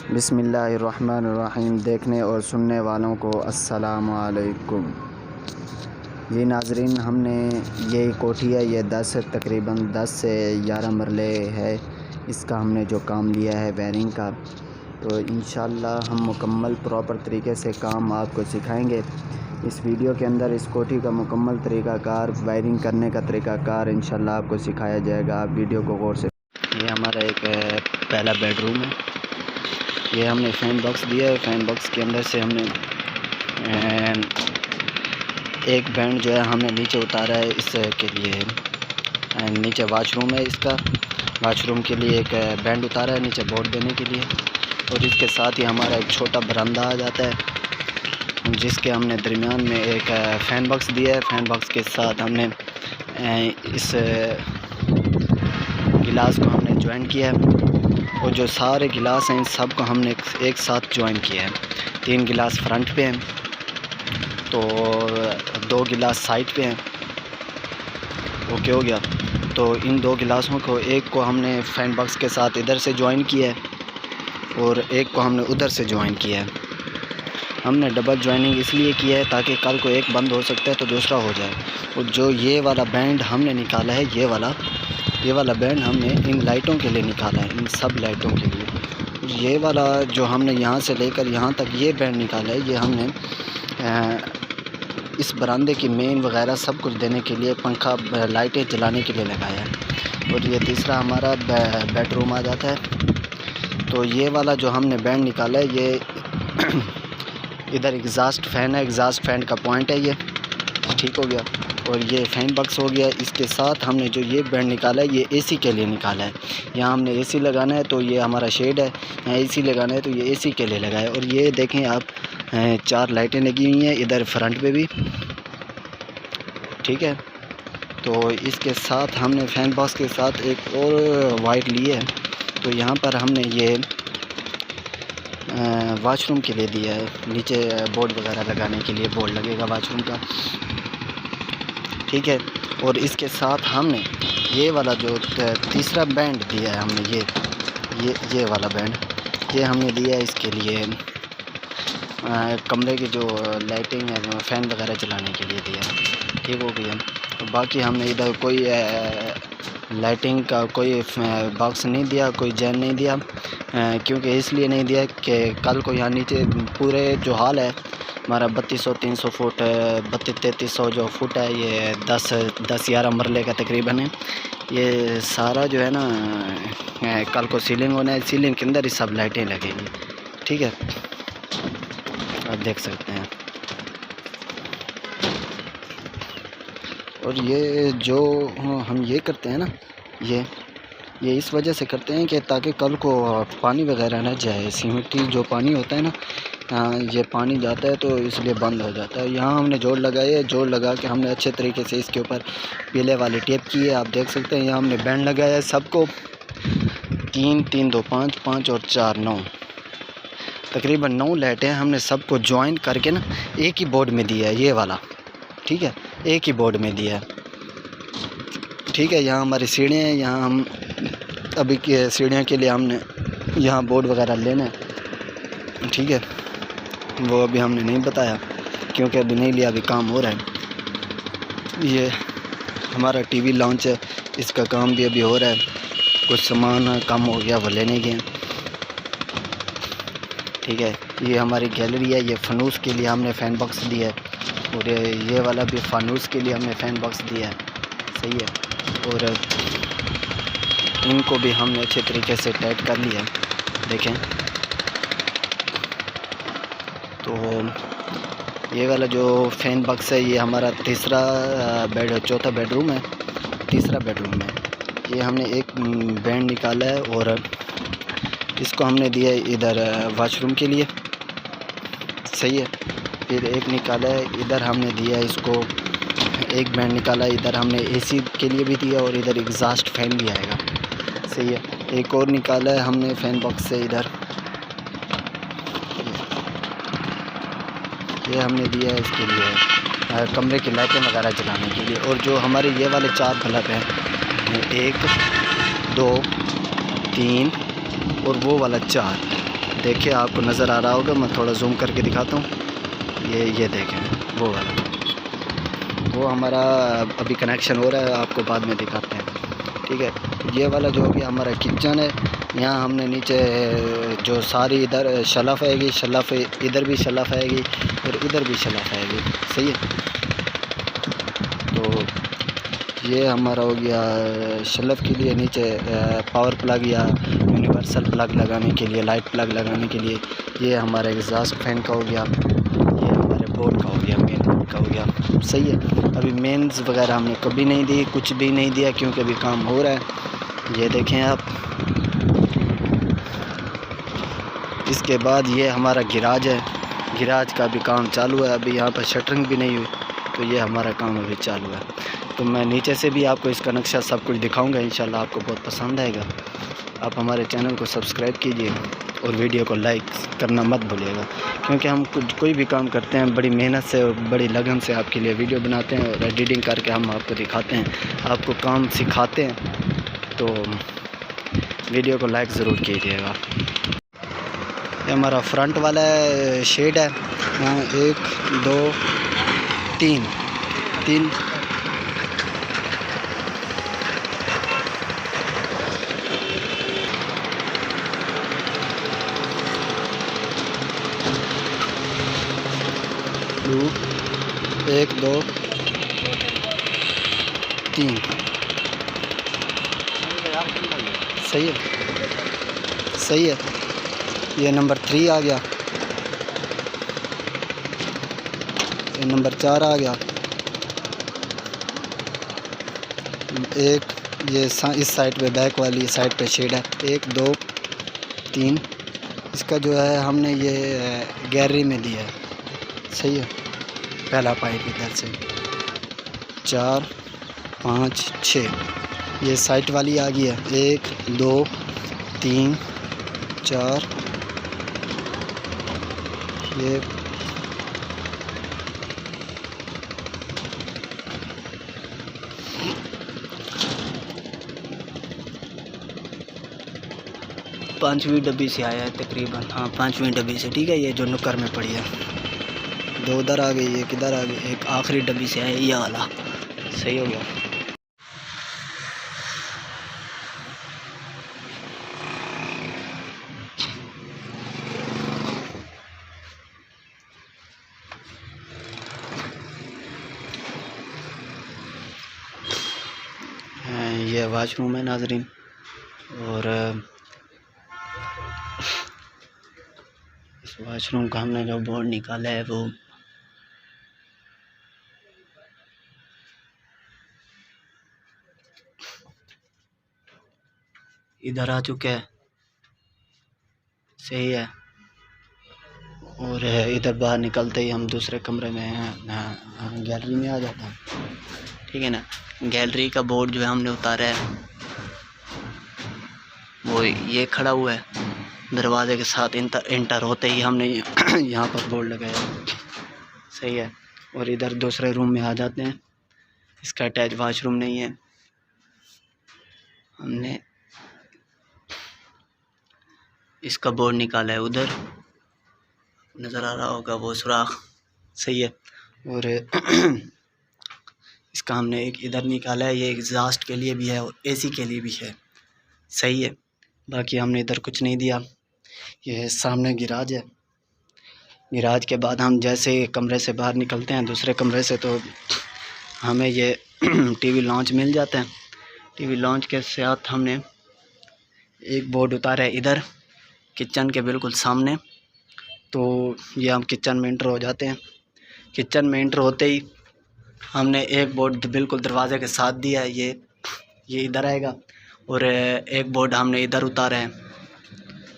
बिस्मिल्लाहिर्रहमानिर्रहीम। देखने और सुनने वालों को अस्सलाम वालेकुम। जी नाज़रीन, हमने ये कोठी है, ये तकरीबन 10 से 11 मरले है। इसका हमने जो काम लिया है वायरिंग का, तो इंशाअल्लाह हम मुकम्मल प्रॉपर तरीके से काम आपको सिखाएंगे। इस वीडियो के अंदर इस कोठी का मुकम्मल तरीक़ाकार, वायरिंग करने का तरीक़ाकार इंशाअल्लाह आपको सिखाया जाएगा। आप वीडियो को गौर से। ये हमारा एक पहला बेडरूम है। ये हमने फ़ैन बॉक्स दिया है। फ़ैन बॉक्स के अंदर से हमने एक बैंड जो है हमने नीचे उतारा है इसके लिए। नीचे वाशरूम है, इसका वाशरूम के लिए एक बैंड उतारा है नीचे बोर्ड देने के लिए। और इसके साथ ही हमारा एक छोटा बरामदा आ जाता है, जिसके हमने दरमियान में एक फ़ैन बॉक्स दिया है। फ़ैन बॉक्स के साथ हमने इस गिलास को हमने ज्वाइन किया है। और जो सारे गिलास हैं इन सब को हमने एक साथ ज्वाइन किया है। 3 गिलास फ्रंट पे हैं, तो 2 गिलास साइड पे हैं। ओके हो गया। तो इन 2 गिलासों को, एक को हमने फ़ैन बॉक्स के साथ इधर से ज्वाइन किया है और एक को हमने उधर से ज्वाइन किया है। हमने डबल ज्वाइनिंग इसलिए किया है ताकि कल को एक बंद हो सकता है तो दूसरा हो जाए। और जो ये वाला बैंड हमने निकाला है, ये वाला बैंड हमने इन लाइटों के लिए निकाला है, इन सब लाइटों के लिए। ये वाला जो हमने यहाँ से लेकर यहाँ तक ये बैंड निकाला है, ये हमने इस बरामदे की मेन वगैरह सब कुछ देने के लिए, पंखा लाइटें जलाने के लिए लगाया है। और ये तीसरा हमारा बेडरूम आ जाता है। तो ये वाला जो हमने बैंड निकाला है, ये इधर एग्ज़ास्ट फ़ैन है, एग्ज़ास्ट फ़ैन का पॉइंट है ये। ठीक हो गया। और ये फ़ैन बॉक्स हो गया। इसके साथ हमने जो ये बैंड निकाला है, ये एसी के लिए निकाला है। यहाँ हमने एसी लगाना है, तो ये हमारा शेड है। यहाँ एसी लगाना है, तो ये एसी के लिए लगाया है। और ये देखें आप, 4 लाइटें लगी हुई हैं इधर फ्रंट पे भी। ठीक है। तो इसके साथ हमने फ़ैन बॉक्स के साथ एक और वायर लिए है। तो यहाँ पर हमने ये वाशरूम के लिए दिया है। नीचे बोर्ड वगैरह लगाने के लिए बोर्ड लगेगा वाशरूम का। ठीक है। और इसके साथ हमने ये वाला जो तीसरा बैंड दिया है, हमने ये वाला बैंड ये हमने दिया है इसके लिए, कमरे की जो लाइटिंग है, फ़ैन वगैरह चलाने के लिए दिया है। ठीक हो गया। तो बाकी हमने इधर कोई लाइटिंग का कोई बॉक्स नहीं दिया, कोई जैन नहीं दिया। क्योंकि इसलिए नहीं दिया कि कल को यहाँ नीचे पूरे जो हाल है हमारा 3200-300 फुट, 3200-3300 जो फुट है, ये 10-11 मरले का तकरीबन है। ये सारा जो है ना, कल को सीलिंग होना है। सीलिंग के अंदर ही सब लाइटें लगेंगी। ठीक है, आप देख सकते हैं। और ये जो हम ये करते हैं ना, ये इस वजह से करते हैं कि ताकि कल को पानी वगैरह ना जाए। सीमेंटी जो पानी होता है ना, ये पानी जाता है तो इसलिए बंद हो जाता है। यहाँ हमने जोड़ लगाया है। जोड़ लगा के हमने अच्छे तरीके से इसके ऊपर पीले वाली टेप की है। आप देख सकते हैं। यहाँ हमने बैंड लगाया है सबको। 3 3 2 5 5 और 4 9, तकरीबन 9 लाइटें हमने सबको ज्वाइन करके ना एक ही बोर्ड में दिया है, ये वाला। ठीक है, एक ही बोर्ड में दिया है। ठीक है। यहाँ हमारी सीढ़ियाँ हैं। यहाँ हम अभी के सीढ़ियों के लिए हमने यहाँ बोर्ड वगैरह लेना है। ठीक है, वो अभी हमने नहीं बताया क्योंकि अभी नहीं लिया, अभी काम हो रहा है। ये हमारा टीवी लॉन्च है, इसका काम भी अभी हो रहा है। कुछ सामान कम हो गया, वो लेने गए। ठीक है। ये हमारी गैलरी है। ये फानूस के लिए हमने फ़ैन बॉक्स दिया है। और ये वाला भी फानूस के लिए हमने फ़ैन बॉक्स दिया है। सही है। और इनको भी हमने अच्छे तरीके से टाइट कर लिया। देखें, तो ये वाला जो फ़ैन बॉक्स है, ये हमारा चौथा बेडरूम है, तीसरा बेडरूम है। ये हमने एक बैंड निकाला है और इसको हमने दिया है इधर वाशरूम के लिए। सही है। फिर एक निकाला है इधर हमने दिया है इसको, एक बैंड निकाला है इधर हमने एसी के लिए भी दिया और इधर एग्ज़ास्ट फ़ैन भी आएगा। सही है। एक और निकाला है हमने फ़ैन बॉक्स से इधर, ये हमने दिया है इसके लिए कमरे की लाइटें वगैरह जलाने के लिए। और जो हमारे ये वाले 4 बल्ब हैं, 1 2 3 और वो वाला 4, देखिए आपको नज़र आ रहा होगा, मैं थोड़ा जूम करके दिखाता हूँ। ये देखें वो वाला, वो हमारा अभी कनेक्शन हो रहा है, आपको बाद में दिखाते हैं। ठीक है, ये वाला जो भी हमारा किचन है, यहाँ हमने नीचे जो सारी इधर शलफ आएगी, शलफ इधर भी शलफ आएगी और इधर भी शलफ आएगी। सही है, तो ये हमारा हो गया शलफ के लिए नीचे पावर प्लग या यूनिवर्सल प्लग लगाने के लिए, लाइट प्लग लगाने के लिए। ये हमारा एग्जॉस्ट फैन का हो गया, ये हमारे बोर्ड का हो गया, मेन बोर्ड का हो गया। सही है, अभी मेंस वगैरह हमने कभी नहीं दी, कुछ भी नहीं दिया, क्योंकि अभी काम हो रहा है। ये देखें आप। इसके बाद ये हमारा गिराज है, गिराज का भी काम चालू है, अभी यहाँ पर शटरिंग भी नहीं हुई, तो ये हमारा काम अभी चालू है। तो मैं नीचे से भी आपको इसका नक्शा सब कुछ दिखाऊंगा, इंशाल्लाह आपको बहुत पसंद आएगा। आप हमारे चैनल को सब्सक्राइब कीजिए और वीडियो को लाइक करना मत भूलिएगा, क्योंकि हम कोई भी काम करते हैं बड़ी मेहनत से और बड़ी लगन से आपके लिए वीडियो बनाते हैं और एडिटिंग करके हम आपको दिखाते हैं, आपको काम सिखाते हैं। तो वीडियो को लाइक ज़रूर कीजिएगा। ये हमारा फ्रंट वाला शेड है, 1 2 3 1 2 3। सही है, सही है। ये नंबर 3 आ गया, ये नंबर 4 आ गया। एक ये इस साइड पे, बैक वाली साइड पे शेड है, 1 2 3। इसका जो है हमने ये गैलरी में दिया है। सही है, पहला पाइप इधर से 4 5 6। ये साइड वाली आ गई है, 1 2 3 4। ये पाँचवीं डब्बी से आया है तकरीबन, हाँ 5वीं डब्बी से। ठीक है, ये जो नुक्कर में पड़ी है, 2 उधर आ गई, एक इधर आ गई, एक आखिरी डब्बी से आया ये वाला। सही हो गया। ये वाशरूम है नाजरीन, और इस वाशरूम का हमने जो बोर्ड निकाला है वो इधर आ चुका है। सही है, और इधर बाहर निकलते ही हम दूसरे कमरे में हैं, गैलरी में आ जाता है। ठीक है ना, गैलरी का बोर्ड जो है हमने उतारा है, वो ये खड़ा हुआ है, दरवाजे के साथ इंटर होते ही हमने यहाँ पर बोर्ड लगाया। सही है, और इधर दूसरे रूम में आ जाते हैं। इसका अटैच वाशरूम नहीं है, हमने इसका बोर्ड निकाला है, उधर नज़र आ रहा होगा वो सुराख। सही है, और इसका हमने एक इधर निकाला है, ये एग्जॉस्ट के लिए भी है और एसी के लिए भी है। सही है, बाकी हमने इधर कुछ नहीं दिया। ये सामने गिराज है, गिराज के बाद हम जैसे कमरे से बाहर निकलते हैं दूसरे कमरे से, तो हमें ये टीवी लॉन्च मिल जाता है। टीवी लॉन्च के साथ हमने एक बोर्ड उतारा है इधर किचन के बिल्कुल सामने। तो ये हम किचन में एंटर हो जाते हैं। किचन में एंटर होते ही हमने एक बोर्ड बिल्कुल दरवाजे के साथ दिया है, ये इधर आएगा, और एक बोर्ड हमने इधर उतारा है,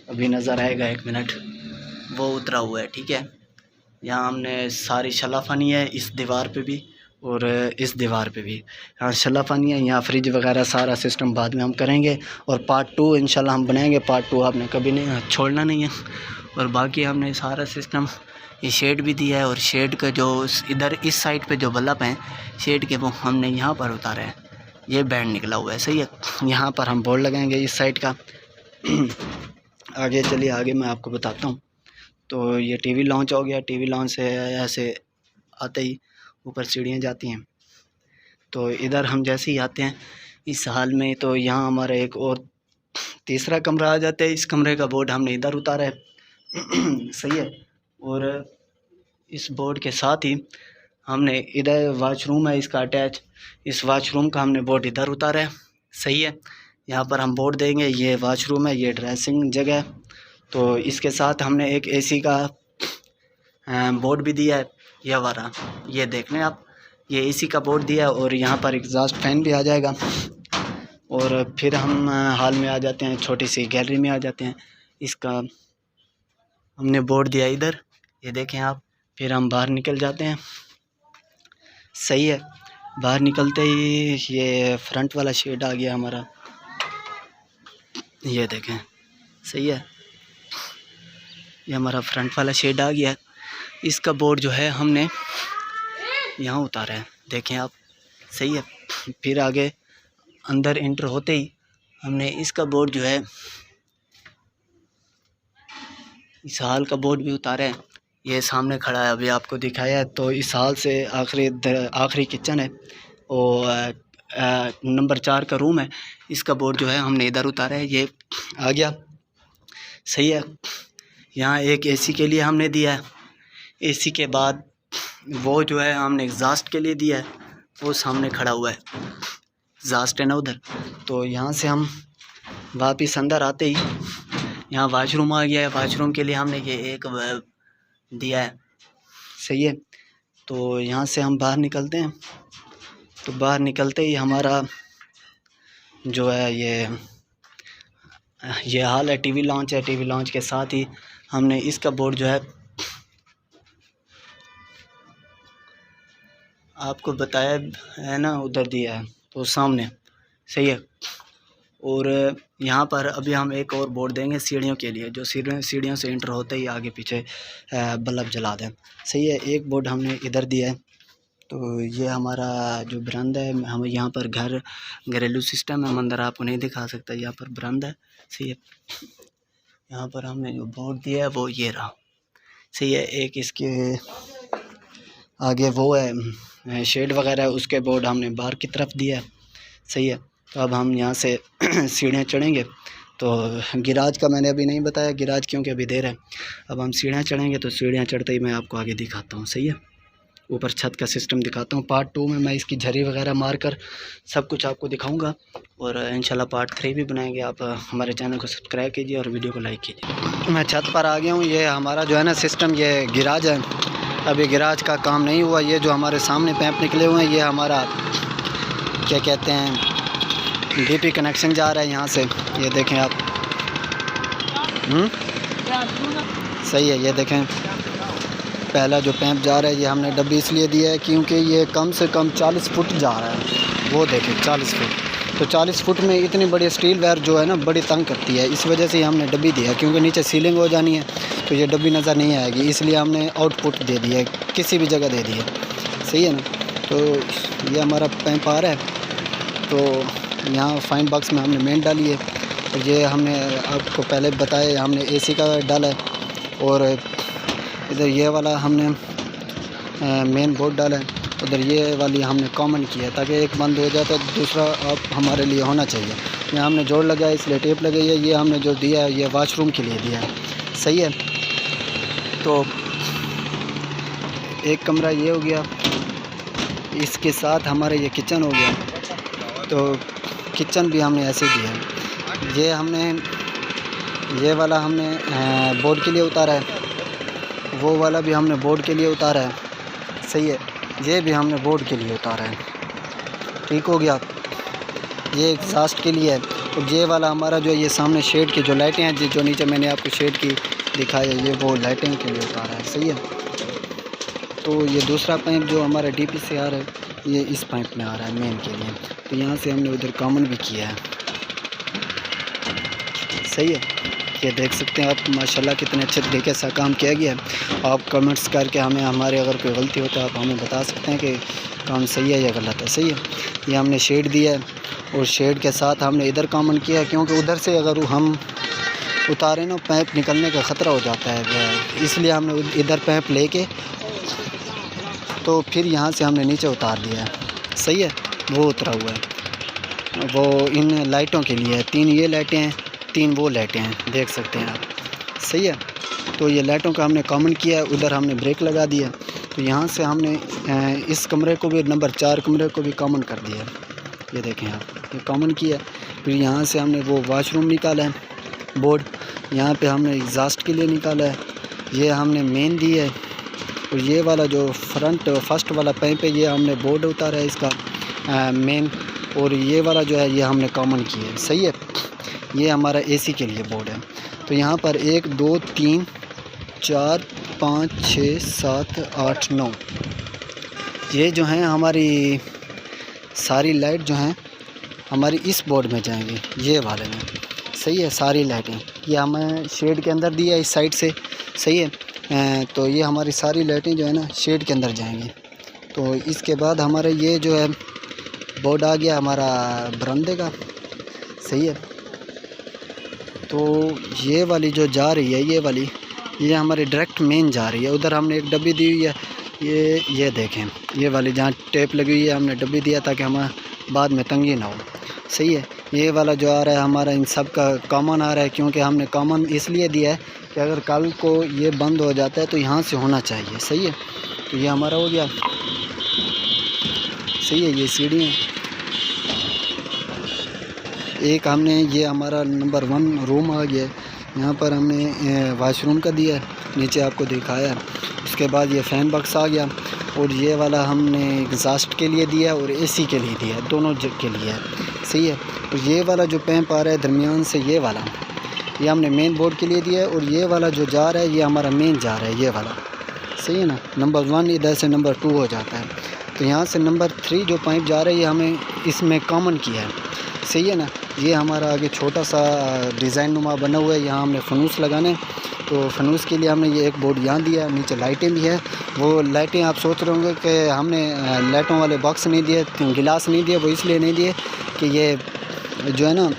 अभी नज़र आएगा 1 मिनट, वो उतरा हुआ है। ठीक है, यहाँ हमने सारी शलाफानी है, इस दीवार पे भी और इस दीवार पे भी यहाँ शलाफानी है। यहाँ फ्रिज वगैरह सारा सिस्टम बाद में हम करेंगे, और पार्ट 2 इंशाल्लाह हम बनाएंगे। पार्ट 2 आपने कभी नहीं छोड़ना नहीं है। और बाकी हमने सारा सिस्टम, ये शेड भी दिया है, और शेड का जो इधर इस साइड पे जो बल्ब हैं शेड के, वो हमने यहाँ पर उतारा है, ये बैंड निकला हुआ है। सही है, यहाँ पर हम बोर्ड लगाएंगे इस साइड का। आगे चलिए, आगे मैं आपको बताता हूँ। तो ये टीवी लॉन्च हो गया। टीवी लॉन्च से ऐसे आते ही ऊपर सीढ़ियाँ जाती हैं। तो इधर हम जैसे ही आते हैं इस हाल में, तो यहाँ हमारा एक और तीसरा कमरा आ जाता है। इस कमरे का बोर्ड हमने इधर उतारा है। सही है। और इस बोर्ड के साथ ही हमने इधर वॉशरूम है इसका अटैच, इस वॉशरूम का हमने बोर्ड इधर उतारा है। सही है। यहाँ पर हम बोर्ड देंगे, ये वॉशरूम है, ये ड्रेसिंग जगह है। तो इसके साथ हमने एक एसी का बोर्ड भी दिया है, यह वाला, ये देख लें आप, ये एसी का बोर्ड दिया है। और यहाँ पर एग्जॉस्ट फैन भी आ जाएगा। और फिर हम हाल में आ जाते हैं, छोटी सी गैलरी में आ जाते हैं। इसका हमने बोर्ड दिया इधर, ये देखें आप। फिर हम बाहर निकल जाते हैं। सही है। बाहर निकलते ही ये फ्रंट वाला शेड आ गया हमारा, ये देखें। सही है। ये हमारा फ्रंट वाला शेड आ गया है। इसका बोर्ड जो है हमने यहाँ उतारा है, देखें आप। सही है। फिर आगे अंदर एंटर होते ही हमने इसका बोर्ड जो है, इस हाल का बोर्ड भी उतारा है। ये सामने खड़ा है, अभी आपको दिखाया है। तो इस हाल से आखिरी किचन है और नंबर 4 का रूम है। इसका बोर्ड जो है हमने इधर उतारा है, ये आ गया। सही है। यहाँ एक एसी के लिए हमने दिया है। एसी के बाद वो जो है हमने एग्जॉस्ट के लिए दिया है, वो सामने खड़ा हुआ है, एग्जॉस्ट है ना उधर। तो यहाँ से हम वापस अंदर आते ही यहाँ वाशरूम आ गया है। वाशरूम के लिए हमने ये एक दिया है। सही है। तो यहाँ से हम बाहर निकलते हैं। तो बाहर निकलते ही हमारा जो है ये हाल है, टीवी लॉन्च है। टीवी लॉन्च के साथ ही हमने इसका बोर्ड जो है आपको बताया है ना, उधर दिया है, तो सामने। सही है। और यहाँ पर अभी हम एक और बोर्ड देंगे सीढ़ियों के लिए, जो सीढ़ियों से एंटर होते ही आगे पीछे बल्ब जला दें। सही है। एक बोर्ड हमने इधर दिया है। तो ये हमारा जो बरामदा है, हम यहाँ पर घरेलू सिस्टम है, अंदर आपको नहीं दिखा सकता, यहाँ पर बरामदा है। सही है। यहाँ पर हमने जो बोर्ड दिया है वो ये रहा। सही है। एक इसके आगे वो है शेड वगैरह, उसके बोर्ड हमने बाहर की तरफ दिया है। सही है। तो अब हम यहाँ से सीढ़ियाँ चढ़ेंगे। तो गिराज का मैंने अभी नहीं बताया, गिराज क्योंकि अभी देर है। अब हम सीढ़ियाँ चढ़ेंगे, तो सीढ़ियाँ चढ़ते ही मैं आपको आगे दिखाता हूँ। सही है। ऊपर छत का सिस्टम दिखाता हूँ। पार्ट 2 में मैं इसकी झरी वगैरह मारकर सब कुछ आपको दिखाऊंगा। और इंशाल्लाह पार्ट 3 भी बनाएंगे। आप हमारे चैनल को सब्सक्राइब कीजिए और वीडियो को लाइक कीजिए। मैं छत पर आ गया हूँ। ये हमारा जो है ना सिस्टम, ये गिराज है। अभी गिराज का काम नहीं हुआ। ये जो हमारे सामने पैप निकले हुए हैं, ये हमारा क्या कहते हैं, डीपी कनेक्शन जा रहा है यहाँ से, ये देखें आप। सही है। ये देखें, पहला जो पैप जा रहा है, ये हमने डब्बी इसलिए दिया है क्योंकि ये कम से कम 40 फुट जा रहा है। वो देखें 40 फुट। तो 40 फुट में इतनी बड़ी स्टील वायर जो है ना बड़ी तंग करती है। इस वजह से हमने डब्बी दिया, क्योंकि नीचे सीलिंग हो जानी है तो ये डब्बी नज़र नहीं आएगी, इसलिए हमने आउटपुट दे दिया है, किसी भी जगह दे दिया। सही है ना। तो ये हमारा पैप आ रहा है। तो यहाँ फाइन बॉक्स में हमने मेन डाली है। और ये हमने आपको पहले बताया, हमने एसी का डाला है। और इधर ये वाला हमने मेन बोर्ड डाला है। उधर ये वाली हमने कॉमन की है, ताकि एक बंद हो जाए तो दूसरा आप हमारे लिए होना चाहिए। यहाँ हमने जोड़ लगाया, इसलिए टेप लगाई है। ये हमने जो दिया है ये वॉशरूम के लिए दिया है। सही है। तो एक कमरा ये हो गया, इसके साथ हमारा ये किचन हो गया। तो किचन भी हमने ऐसे दिया है। ये हमने ये वाला हमने बोर्ड के लिए उतारा है, वो वाला भी हमने बोर्ड के लिए उतारा है। सही है। ये भी हमने बोर्ड के लिए उतारा है। ठीक हो गया। ये एग्जॉस्ट के लिए है। और ये वाला हमारा जो ये सामने शेड की जो लाइटें हैं, जो नीचे मैंने आपको शेड की दिखाई है, ये वो लाइटिंग के लिए उतारा है। सही है। तो ये दूसरा पाइप जो हमारा डीपी से आ रहा है, ये इस पाइप में आ रहा है मेन के लिए। तो यहाँ से हमने उधर कॉमन भी किया है। सही है। ये देख सकते हैं आप, माशाल्लाह कितने अच्छे तरीके से काम किया गया है। आप कमेंट्स करके हमें, हमारे अगर कोई गलती हो तो आप हमें बता सकते हैं कि काम सही है या गलत है। सही है। ये हमने शेड दिया है और शेड के साथ हमने इधर कॉमन किया है, क्योंकि उधर से अगर हम उतारे ना पाइप निकलने का ख़तरा हो जाता है, इसलिए हमने इधर पाइप लेके तो फिर यहाँ से हमने नीचे उतार दिया है। सही है, वो उतरा हुआ है, वो इन लाइटों के लिए है। 3 ये लाइटें हैं, 3 वो लाइटें हैं, देख सकते हैं आप। सही है, तो ये लाइटों का हमने कॉमन किया है, उधर हमने ब्रेक लगा दिया। तो यहाँ से हमने इस कमरे को भी, नंबर 4 कमरे को भी कॉमन कर दिया है। ये देखें आप, ये कॉमन किया। फिर यहाँ से हमने वो वॉशरूम निकाला है बोर्ड, यहाँ पे हमने एग्जास्ट के लिए निकाला है। ये हमने मेन दी है, और ये वाला जो फ्रंट फर्स्ट वाला पाइप है, ये हमने बोर्ड उतारा है इसका मेन, और ये वाला जो है ये हमने कॉमन किया है। सही है, ये हमारा एसी के लिए बोर्ड है। तो यहाँ पर 1 2 3 4 5 6 7 8 9 ये जो हैं हमारी सारी लाइट जो हैं हमारी इस बोर्ड में जाएंगी, ये वाले में। सही है, सारी लाइटें ये हमें शेड के अंदर दी है इस साइड से। सही है, तो ये हमारी सारी लाइटें जो है ना शेड के अंदर जाएंगी। तो इसके बाद हमारा ये जो है बोर्ड आ गया हमारा बरामदे का। सही है, तो ये वाली जो जा रही है, ये वाली ये हमारी डायरेक्ट मेन जा रही है। उधर हमने एक डब्बी दी हुई है, ये देखें, ये वाली जहाँ टेप लगी हुई है हमने डब्बी दिया ताकि हमें बाद में तंगी ना हो। सही है, ये वाला जो आ रहा है हमारा इन सब का कॉमन आ रहा है, क्योंकि हमने कॉमन इसलिए दिया है कि अगर कल को ये बंद हो जाता है तो यहाँ से होना चाहिए। सही है, तो ये हमारा हो गया। सही है, ये सीढ़ियाँ एक हमने, ये हमारा नंबर 1 रूम आ गया। यहाँ पर हमने वाशरूम का दिया है, नीचे आपको दिखाया है। उसके बाद ये फ़ैन बॉक्स आ गया, और ये वाला हमने एग्जास्ट के लिए दिया और एसी के लिए दिया, दोनों के लिए है। सही है, तो ये वाला जो पैंप आ रहा है दरमियान से, ये वाला ये हमने मेन बोर्ड के लिए दिया है, और ये वाला जो जा रहा है ये हमारा मेन जा रहा है, ये वाला। सही है ना, नंबर 1 इधर से नंबर 2 हो जाता है। तो यहाँ से नंबर 3 जो पाइप जा रहा है ये हमें इसमें कॉमन किया है। सही है ना, ये हमारा आगे छोटा सा डिज़ाइन नुमा बना हुआ है, यहाँ हमने फनूस लगाने, तो फनूस के लिए हमने ये एक बोर्ड यहाँ दिया। नीचे लाइटें भी है, वो लाइटें आप सोच रहे होंगे कि हमने लाइटों वाले बॉक्स नहीं दिए, गिलास नहीं दिए, वो इसलिए नहीं दिए कि ये जो है ना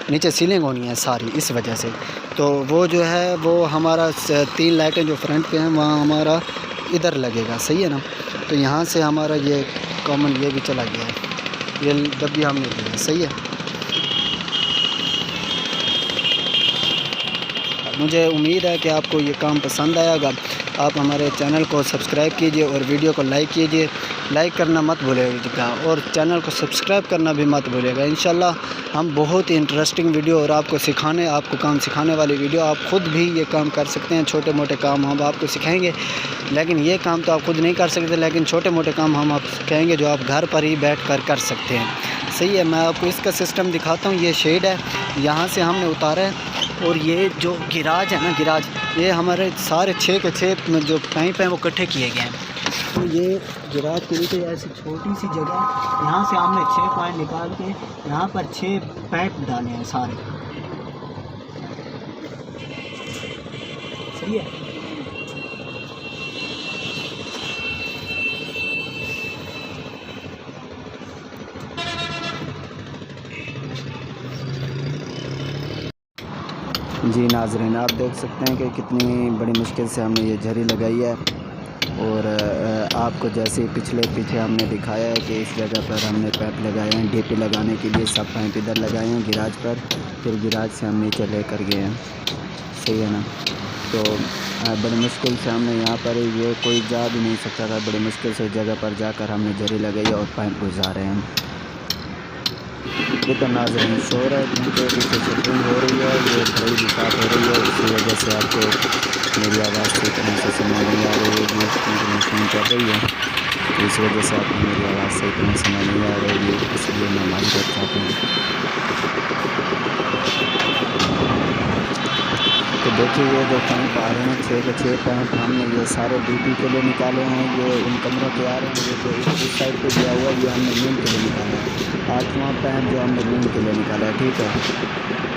नीचे सीलिंग होनी है सारी, इस वजह से। तो वो जो है वो हमारा 3 लाइटें जो फ्रंट पे हैं वहाँ हमारा इधर लगेगा। सही है ना, तो यहाँ से हमारा ये कॉमन ये भी चला गया है, ये डब्बी हमने दी है। सही है, मुझे उम्मीद है कि आपको ये काम पसंद आएगा। आप हमारे चैनल को सब्सक्राइब कीजिए और वीडियो को लाइक कीजिए, लाइक करना मत भूलिएगा, और चैनल को सब्सक्राइब करना भी मत भूलिएगा। इंशाल्लाह हम बहुत ही इंटरेस्टिंग वीडियो और आपको काम सिखाने वाली वीडियो, आप ख़ुद भी ये काम कर सकते हैं। छोटे मोटे काम हम आपको सिखाएंगे, लेकिन ये काम तो आप खुद नहीं कर सकते, लेकिन छोटे मोटे काम हम आपको सिखाएंगे जो आप घर पर ही बैठ कर सकते हैं। सही है, मैं आपको इसका सिस्टम दिखाता हूँ। ये शेड है, यहाँ से हमने उतारा है, और ये जो गिराज है ना, गिराज ये हमारे सारे 6 के 6 में जो पाइप हैं वो इकट्ठे किए गए हैं। तो ये गिराज के नीचे ऐसी छोटी सी जगह, यहाँ से हमने 6 पॉइंट निकाल के यहाँ पर 6 पाइप डाले हैं सारे। सही है, जी नाज़रीन, आप देख सकते हैं कि कितनी बड़ी मुश्किल से हमने ये झरी लगाई है, और आपको जैसे पीछे हमने दिखाया है कि इस जगह पर हमने पाइप लगाए हैं डीपी लगाने के लिए। सब पाइप इधर लगाए हैं गिराज पर, फिर गिराज से हम नीचे लेकर गए हैं। सही है ना, तो बड़ी मुश्किल से हमने यहाँ पर, ये कोई जा भी नहीं सकता था, बड़ी मुश्किल से जगह पर जाकर हमने झरी लगाई और पाइप गुजारे हैं। ये तो नाज़रीन शोर है, क्योंकि पीछे शूटिंग हो रही है, ये बड़ी भी साफ हो रही है, इसी वजह से आपको मेरी आवाज़ सही तरह से समझ नहीं आ रही है। मशीन चल रही है, तो इस वजह से आपको मेरी आवाज़ सही तरह समझ नहीं आ रही है, इसलिए मैं मालूम चाहता हूँ। तो देखिए ये जो पाइप आ रहे हैं 6 के 6 पाइप हमने ये सारे डीपी के लिए निकाले हैं। ये उन कमरों के आ रहे हैं, ये जो इस साइड पे दिया हुआ है ये हमने नीम के लिए निकाला है। 8वां पाइप जो हमने नीम के लिए निकाला है। ठीक है।